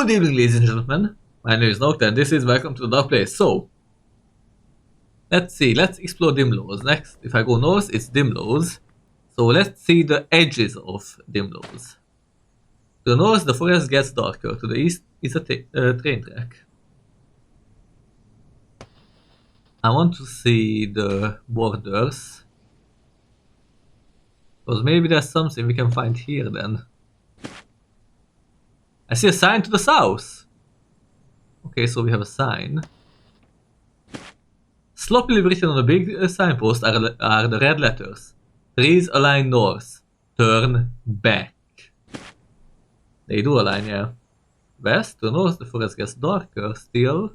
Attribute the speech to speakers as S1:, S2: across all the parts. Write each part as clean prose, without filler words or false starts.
S1: Good evening, ladies and gentlemen. My name is Nocta and this is Welcome to the Dark Place. So, let's see, let's explore Dimlose. Next, if I go north, it's Dimlose. So let's see the edges of Dimlose. To the north, the forest gets darker. To the east is a train track. I want to see the borders. Because maybe there's something we can find here then. I see a sign to the south. Okay, so we have a sign. Sloppily written on a big signpost are the red letters. Trees align north. Turn back. They do align, yeah. West to north, the forest gets darker still.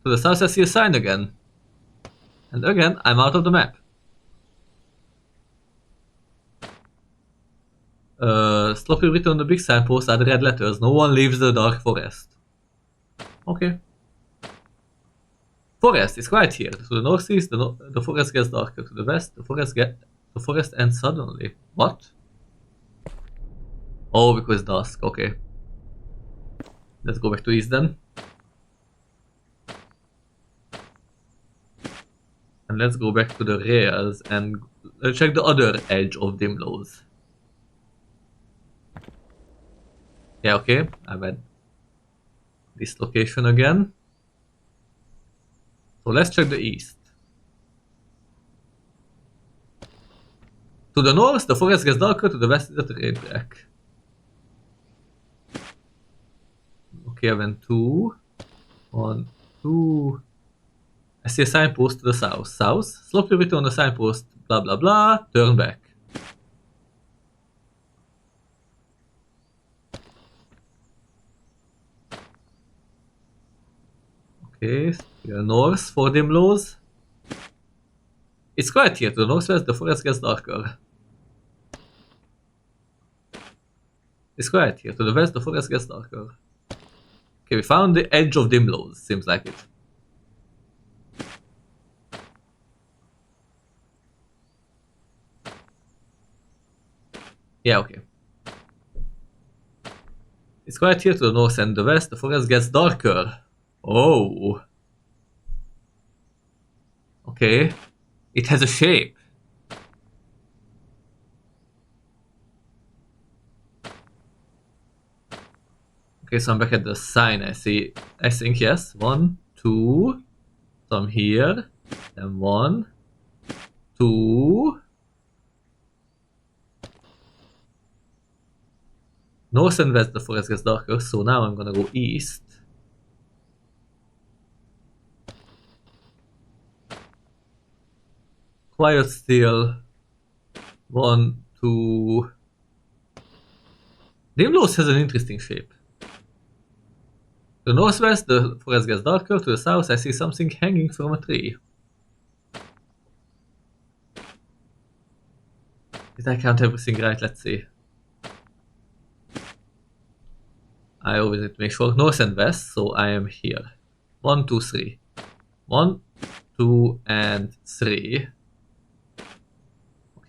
S1: To the south I see a sign again. And again, I'm out of the map. Sloppily written on the big signpost are the red letters. No one leaves the dark forest. Okay. Forest is right here. To the northeast, the forest gets darker. To the west, the forest ends suddenly. What? Oh, because dusk. Okay. Let's go back to east then. And let's go back to the rails and check the other edge of Dimlose. Yeah, okay. I'm at this location again. So let's check the east. To the north, the forest gets darker. To the west is the train track. Okay, I went 2. 1, 2. I see a signpost to the south. South. Sloppily written on the signpost. Blah blah blah. Turn back. Okay, here north for Dimlose. It's quiet here. To the northwest, the forest gets darker. It's quiet here. To the west, the forest gets darker. Okay, we found the edge of Dimlose. Seems like it. Yeah, okay. It's quiet here to the north and the west. The forest gets darker. Oh. Okay. It has a shape. Okay, so I'm back at the sign. I think, yes. 1, 2. So I'm here. Then 1, 2. North and west, the forest gets darker. So now I'm gonna go east. Quiet still. 1, 2. Dimlose has an interesting shape. To the northwest, the forest gets darker. To the south, I see something hanging from a tree. Did I count everything right? Let's see. I always need to make sure. North and west, so I am here. 1, 2, 3. 1, 2, and 3.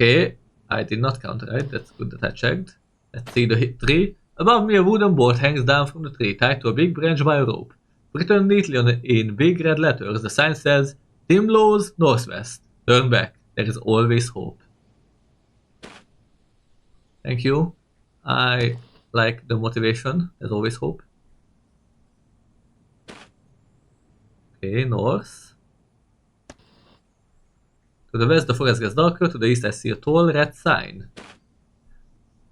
S1: Okay, I did not count right. That's good that I checked. Let's see the tree. Above me, a wooden board hangs down from the tree, tied to a big branch by a rope. Written neatly in big red letters, the sign says, Dimlose Northwest. Turn back. There is always hope. Thank you. I like the motivation. There's always hope. Okay, north. To the west, the forest gets darker. To the east, I see a tall red sign.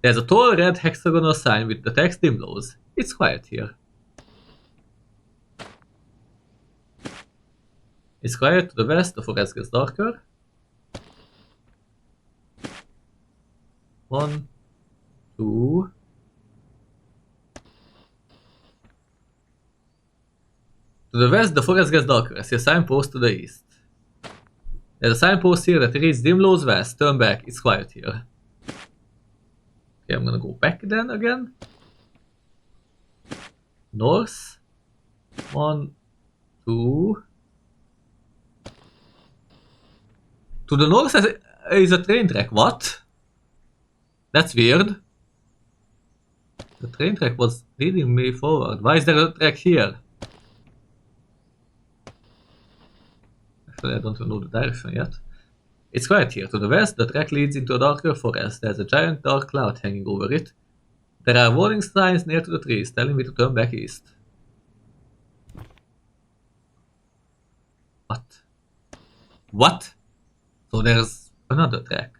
S1: There's a tall red hexagonal sign with the text Dimlose. It's quiet here. It's quiet to the west, the forest gets darker. 1, 2. To the west, the forest gets darker. I see a signpost to the east. There's a signpost here that reads Dimlose West. Turn back. It's quiet here. Okay, I'm gonna go back then again. North. 1, 2. To the north is a train track. What? That's weird. The train track was leading me forward. Why is there a track here? Actually, I don't even know the direction yet. It's quiet here. To the west, the track leads into a darker forest. There's a giant dark cloud hanging over it. There are warning signs near to the trees telling me to turn back east. What? What? So there's another track.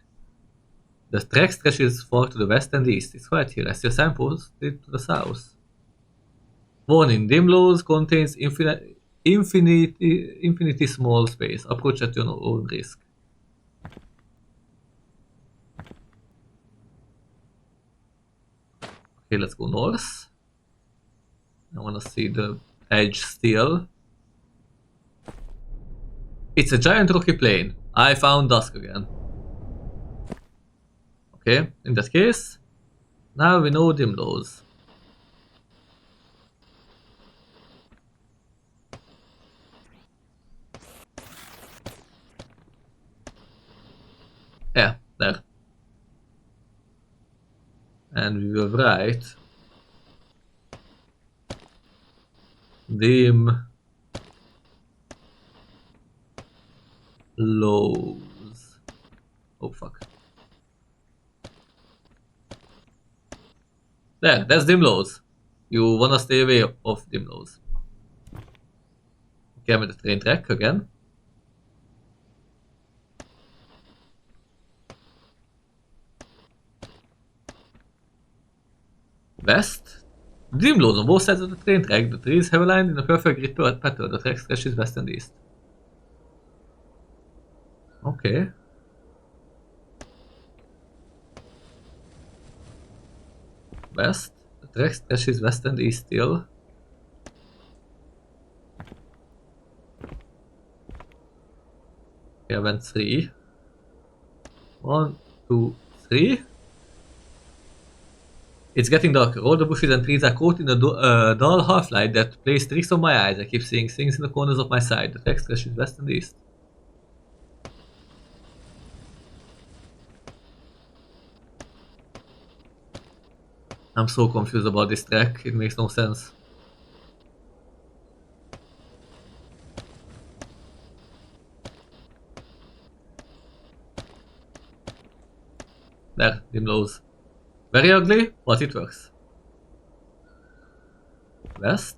S1: The track stretches far to the west and east. It's quiet here. I see a signpost to the south. Warning, Dimlose contains infinity small space. Approach at your own risk. Okay, let's go north. I wanna see the edge still. It's a giant rocky plain. I found dusk again. Okay, in that case, now we know Dimlose. Yeah, there. And we were right. Dimlose. Oh fuck. There, that's Dimlose. You wanna stay away of Dimlose. Okay, I'm at the train track again. West. Dimlose on both sides of the train track. The trees have aligned in a perfect grid pattern. The track stretches west and east. Okay. West. The track stretches west and east still. Okay, I went 3. 1, 2, 3. It's getting darker. All the bushes and trees are caught in a dull half-light that plays tricks on my eyes. I keep seeing things in the corners of my sight. The track stretches west and east. I'm so confused about this track. It makes no sense. There, Dimlose. Very ugly, but it works. West.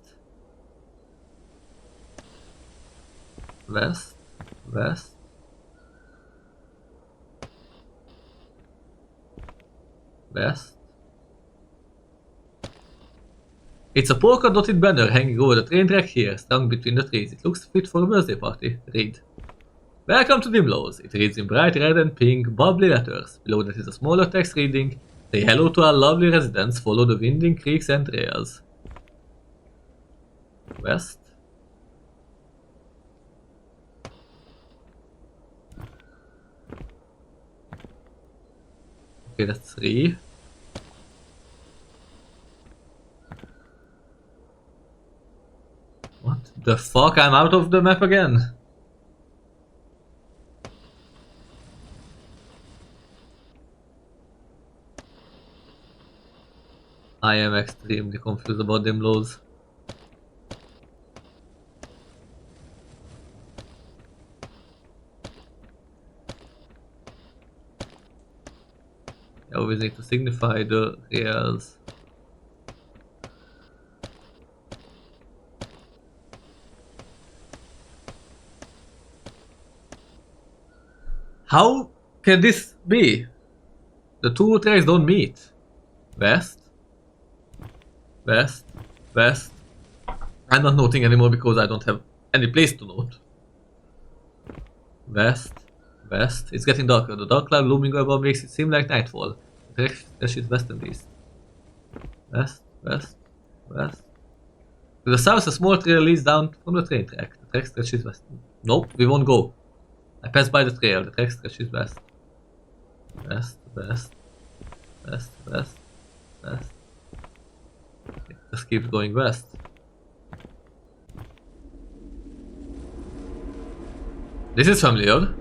S1: West. West. West. It's a polka-dotted banner hanging over the train track here, strung between the trees. It looks fit for a birthday party. Read. Welcome to Dimlose. It reads in bright red and pink, bubbly letters. Below that is a smaller text reading, say hello to our lovely residents, follow the winding creeks and trails. West. Okay, that's 3. What the fuck? I'm out of the map again. I am extremely confused about Dimlose. I always need to signify the rails. How can this be? The two tracks don't meet. West. West. West. I'm not noting anymore because I don't have any place to note. West. West. It's getting darker. The dark cloud looming above makes it seem like nightfall. The track is west and east. West. West. West. To the south, a small trail leads down from the train track. The track stretches west. Nope, we won't go. I passed by the trail. The track stretches west. West, west, west, west, west. It just keeps going west. This is familiar.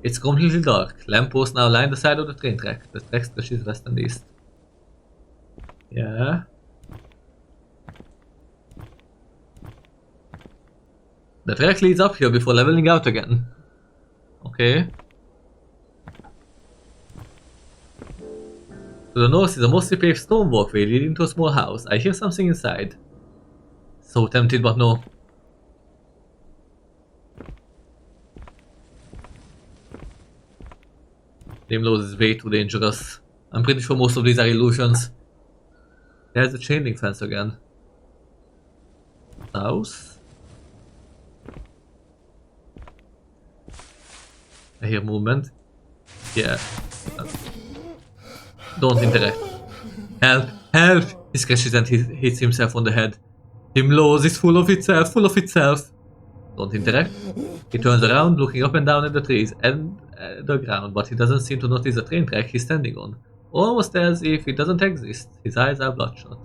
S1: It's completely dark. Lampposts now line the side of the train track. The track stretches west and east. Yeah. The track leads up here before leveling out again. Okay. To the north is a mostly paved stone walkway leading to a small house. I hear something inside. So tempted, but no. Dimlose is way too dangerous. I'm pretty sure most of these are illusions. There's the chain link fence again. South. I hear movement. Yeah. Don't interact. Help! Help! He scratches and he hits himself on the head. Dimlose is full of itself, full of itself. Don't interact. He turns around, looking up and down at the trees and the ground, but he doesn't seem to notice the train track he's standing on. Almost as if it doesn't exist. His eyes are bloodshot.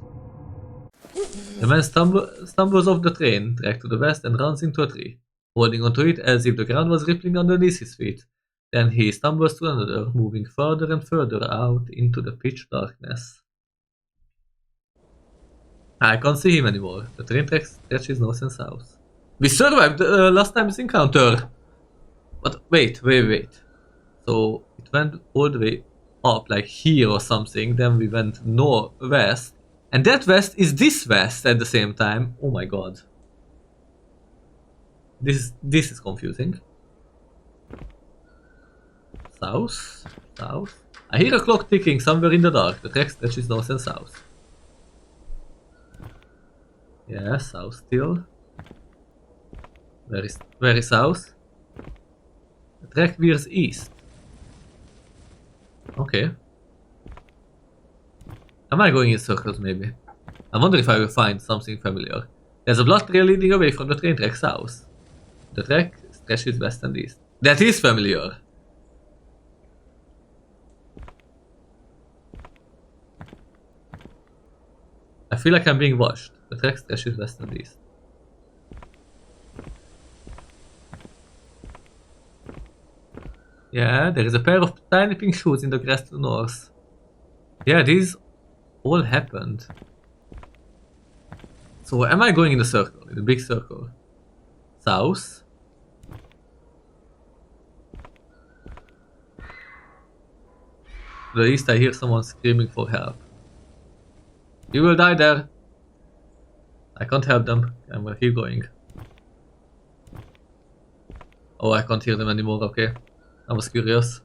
S1: The man stumbles off the train track to the west and runs into a tree, holding onto it as if the ground was rippling underneath his feet. Then he stumbles to another, moving further and further out into the pitch darkness. I can't see him anymore. The train track stretches north and south. We survived last time's encounter! But wait. So it went all the way up, like here or something, then we went west. And that west is this west at the same time. Oh my god. This is confusing. South? South? I hear a clock ticking somewhere in the dark. The track stretches north and south. Yeah, south still. Where is south? The track veers east. Okay. Am I going in circles maybe? I wonder if I will find something familiar. There's a blood trail leading away from the train track south. The track stretches west and east. That is familiar! I feel like I'm being watched. The track stretches west and east. Yeah, there is a pair of tiny pink shoes in the grass to the north. Yeah, these all happened. So am I going in the circle? In the big circle? South? To the east I hear someone screaming for help. You will die there! I can't help them. I'm gonna keep going. Oh, I can't hear them anymore, okay. I was curious.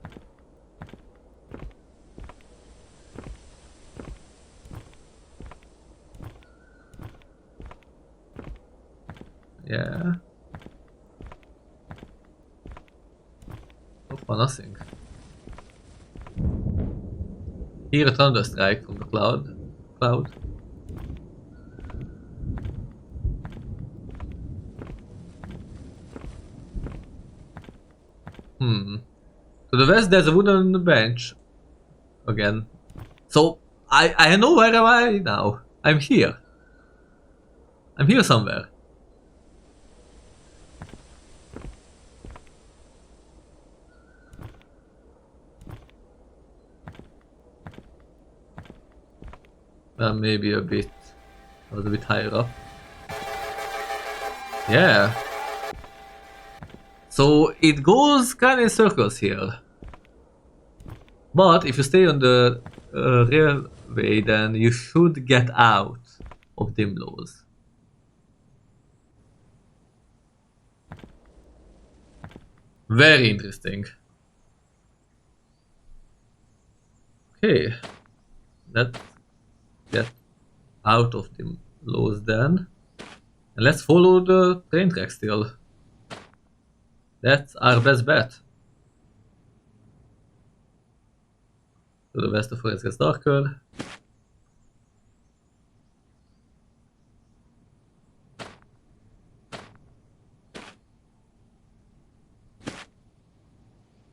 S1: Yeah. So far nothing. Hear a thunder strike from the cloud. To the west there's a wooden bench. Again. So I know where am I now. I'm here. I'm here somewhere. Maybe a bit. I was a bit higher up. Yeah. So it goes kind of in circles here. But if you stay on the railway, then you should get out of Dimlose. Very interesting. Okay. Let's get out of Dimlose then. And let's follow the train track still. That's our best bet. To the west the forest gets darker.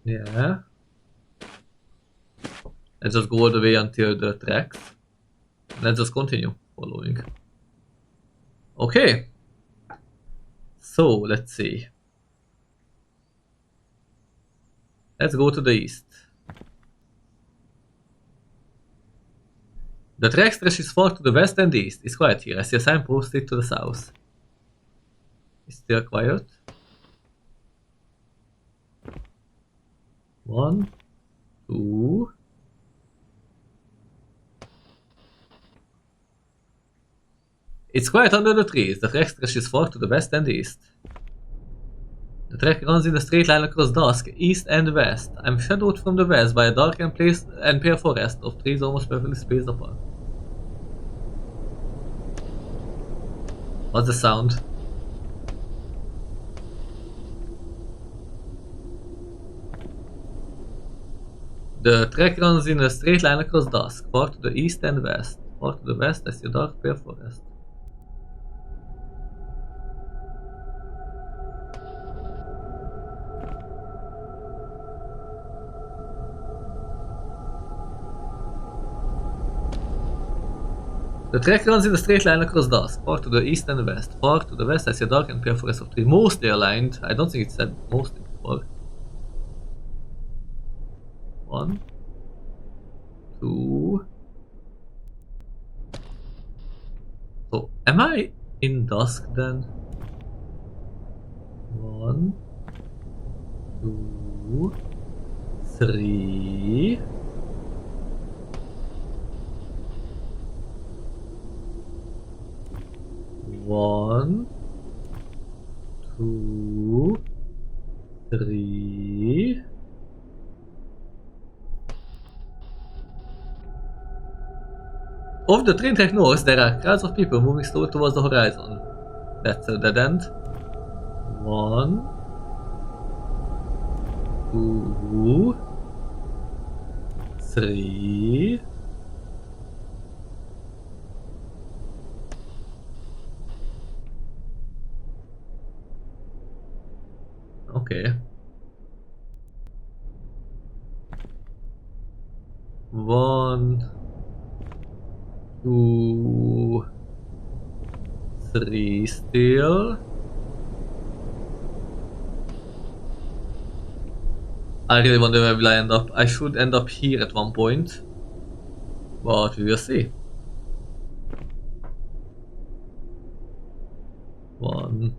S1: Yeah. Let's just go all the way until the tracks. Let's just continue following. Okay. So let's see. Let's go to the east. The track stretches far to the west and east. It's quiet here. I see a sign posted to the south. It's still quiet. 1, 2. It's quiet under the trees. The track stretches far to the west and east. The track runs in a straight line across dusk, east and west. I'm shadowed from the west by a dark and pale forest of trees almost perfectly spaced apart. What's the sound? The track runs in a straight line across dusk, far to the east and west. Far to the west, I see a dark pale forest. The track runs in a straight line across dusk, far to the east and west. Far to the west, I see a dark and pale forest of trees, mostly aligned. I don't think it said mostly before. 1, 2. So, am I in dusk then? 1, 2, 3. One, 2, 3. Off the train track north, there are crowds of people moving slowly towards the horizon. That's a dead end. 1, 2, 3. Okay. 1, 2, 3 still. I really wonder where will I end up. I should end up here at one point. But we will see. 1,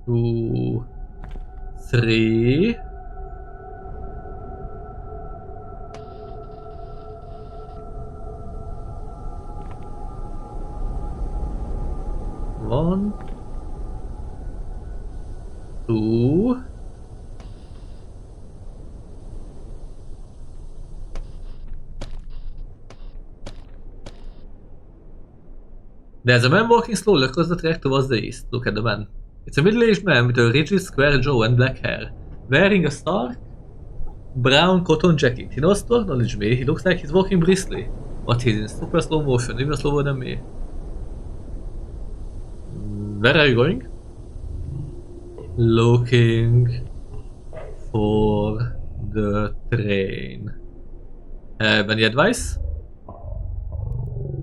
S1: 2, 3. One, 2. There's a man walking slowly across the track towards the east. Look at the man. It's a middle-aged man with a rigid square jaw and black hair, wearing a stark brown cotton jacket. He knows to acknowledge me. He looks like he's walking briskly, but he's in super slow motion, even slower than me. Where are you going? Looking for the train. Have any advice?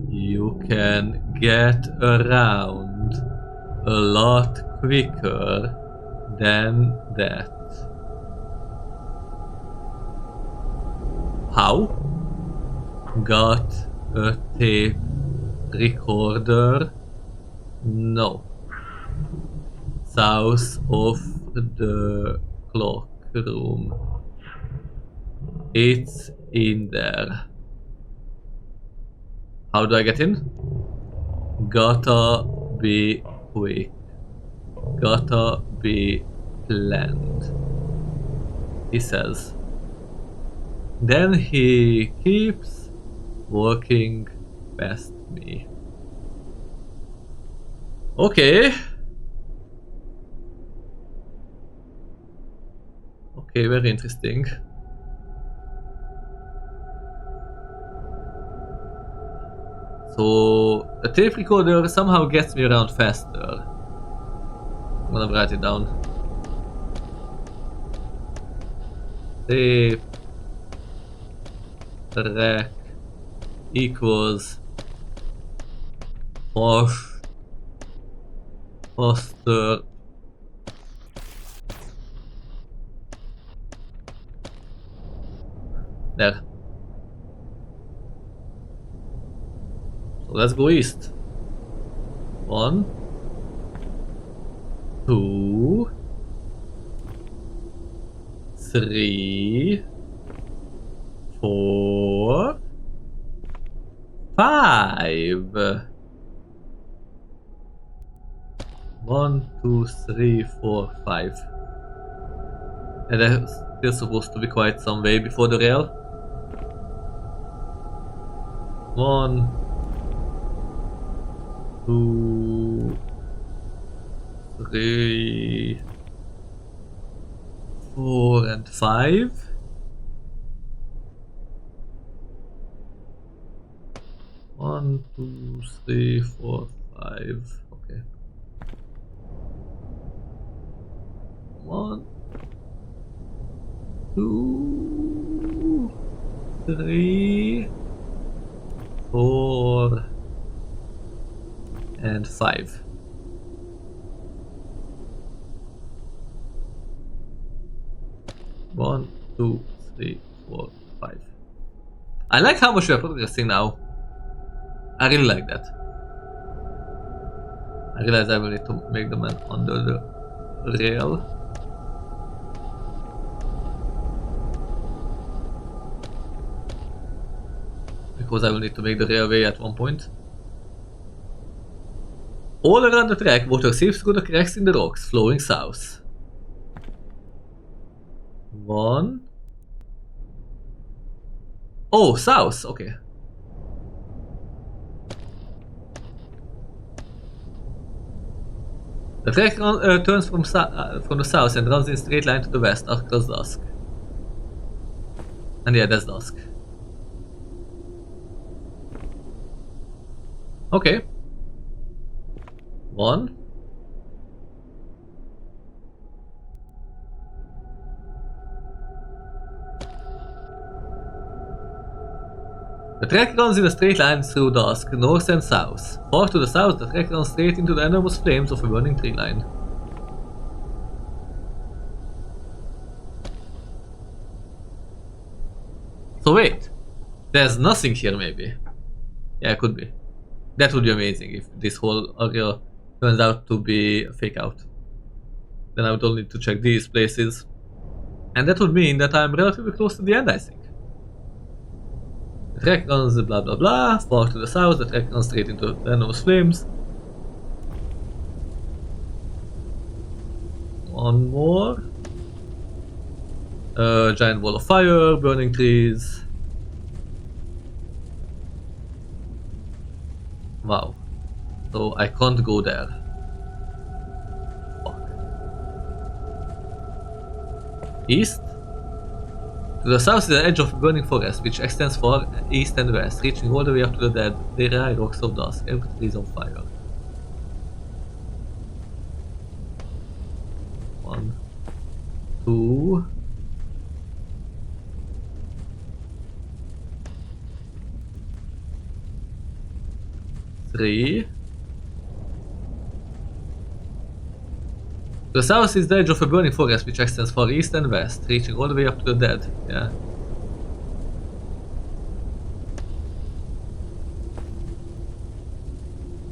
S1: You can get around a lot quicker than that. How? Got a tape recorder? No. South of the clock room. It's in there. How do I get in? Gotta be quick. Gotta be planned, he says. Then he keeps walking past me. Okay. Okay, very interesting. So, a tape recorder somehow gets me around faster. I'm gonna write it down. Tape track equals faster There. So let's go east. 1, 2, 3, 4, 5. 1, 2, 3, 4, 5. And there's still supposed to be quite some way before the rail. 1, 2, 3, 4, and 5. 1, 2, 3, 4, 5. Okay. 1, 2, 3, 4, and 5. One, 2, 3, 4, 5. I like how much we are progressing now. I really like that. I realize I will need to make the man under the rail. Because I will need to make the railway at one point. All around the track, water seeps through the cracks in the rocks, flowing south. 1. Oh, south, okay. The track turns from the south and runs in a straight line to the west across dusk. And yeah, that's dusk. Okay. 1. The track runs in a straight line through dusk, north and south. Far to the south, the track runs straight into the enormous flames of a burning tree line. So wait, there's nothing here maybe. Yeah, it could be. That would be amazing if this whole area turns out to be a fake out. Then I would only need to check these places. And that would mean that I'm relatively close to the end, I think. The track runs blah blah blah, far to the south, the track runs straight into the enormous flames. One more. Giant wall of fire, burning trees. Wow. So I can't go there. Fuck. East? To the south is the edge of a burning forest, which extends far east and west, reaching all the way up to the dead, dry rocks of dusk. Everything is on fire. 1, 2. 3. The south is the edge of a burning forest which extends far east and west, reaching all the way up to the dead. Yeah.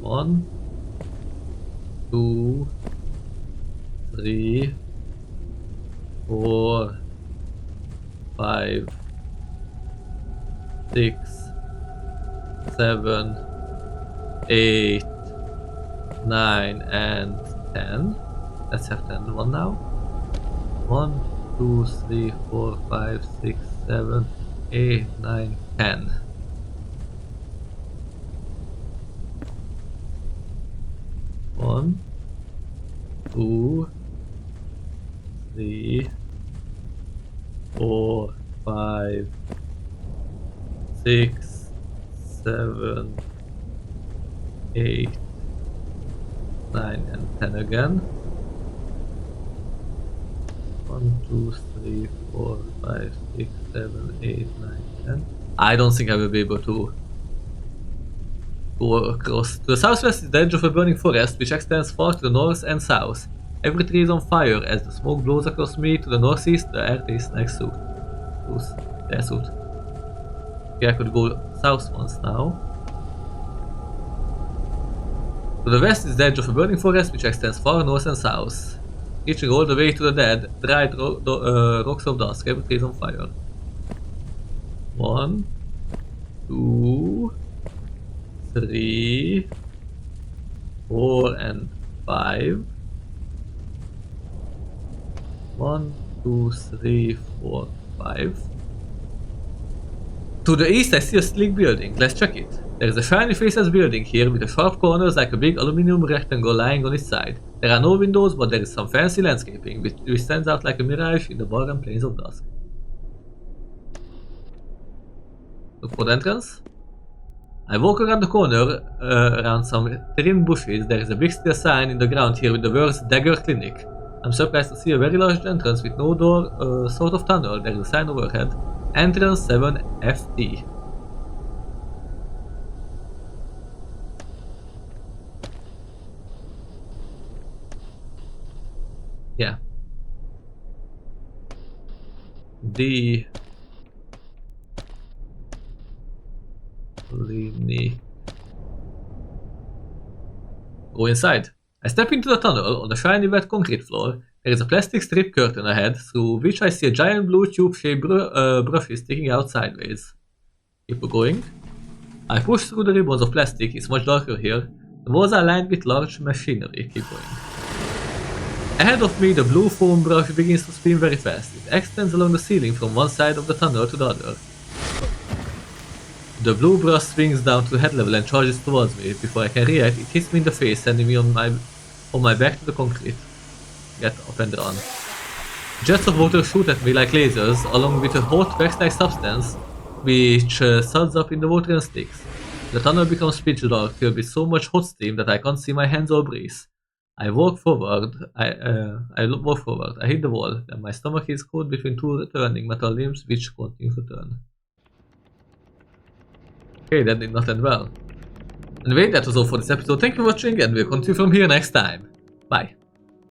S1: One, 2, 3, 4, 5, 6, 7, 8, 9, and 10. Let's have 10 one now. 1, 2, 3, 4, 5, 6, 7, 8, 9, 10. One, 2, 3, 4, 5, 6, 7, 8, 9, and 10 again. 1, 2, 3, 4, 5, 6, 7, 8, 9, 10. I don't think I will be able to go across. To the southwest is the edge of a burning forest which extends far to the north and south. Every tree is on fire as the smoke blows across me. To the northeast, the earth is next to their suit. Okay, I could go south once now. To the west is the edge of a burning forest which extends far north and south, reaching all the way to the dead, dried rocks of dusk. Every tree is on fire. 1, 2, 3, 4, and 5. 1, 2, 3, 4, 5. To the east I see a sleek building. Let's check it. There is a shiny faceless building here with the sharp corners like a big aluminum rectangle lying on its side. There are no windows, but there is some fancy landscaping which stands out like a mirage in the barren plains of dusk. Look for the entrance. I walk around the corner, around some trimmed bushes. There is a big steel sign in the ground here with the words Dagger Clinic. I'm surprised to see a very large entrance with no door, sort of tunnel. There is a sign overhead. Entrance 7FT. Yeah. The clinic. Go inside. I step into the tunnel on the shiny wet concrete floor. There is a plastic strip curtain ahead, through which I see a giant blue tube-shaped brushes sticking out sideways. Keep going. I push through the ribbons of plastic. It's much darker here. The walls are lined with large machinery. Keep going. Ahead of me, the blue foam brush begins to spin very fast. It extends along the ceiling from one side of the tunnel to the other. The blue brush swings down to head level and charges towards me. Before I can react, it hits me in the face, sending me on my back to the concrete. Get up and run. Jets of water shoot at me like lasers, along with a hot wax-like substance, which suds up in the water and sticks. The tunnel becomes pitch dark, filled with so much hot steam that I can't see my hands or breathe. I walk forward. I walk forward. I hit the wall, and my stomach is caught between two turning metal limbs, which continue to turn. Okay, that did not end well. Anyway, that was all for this episode. Thank you for watching, and we'll continue from here next time. Bye.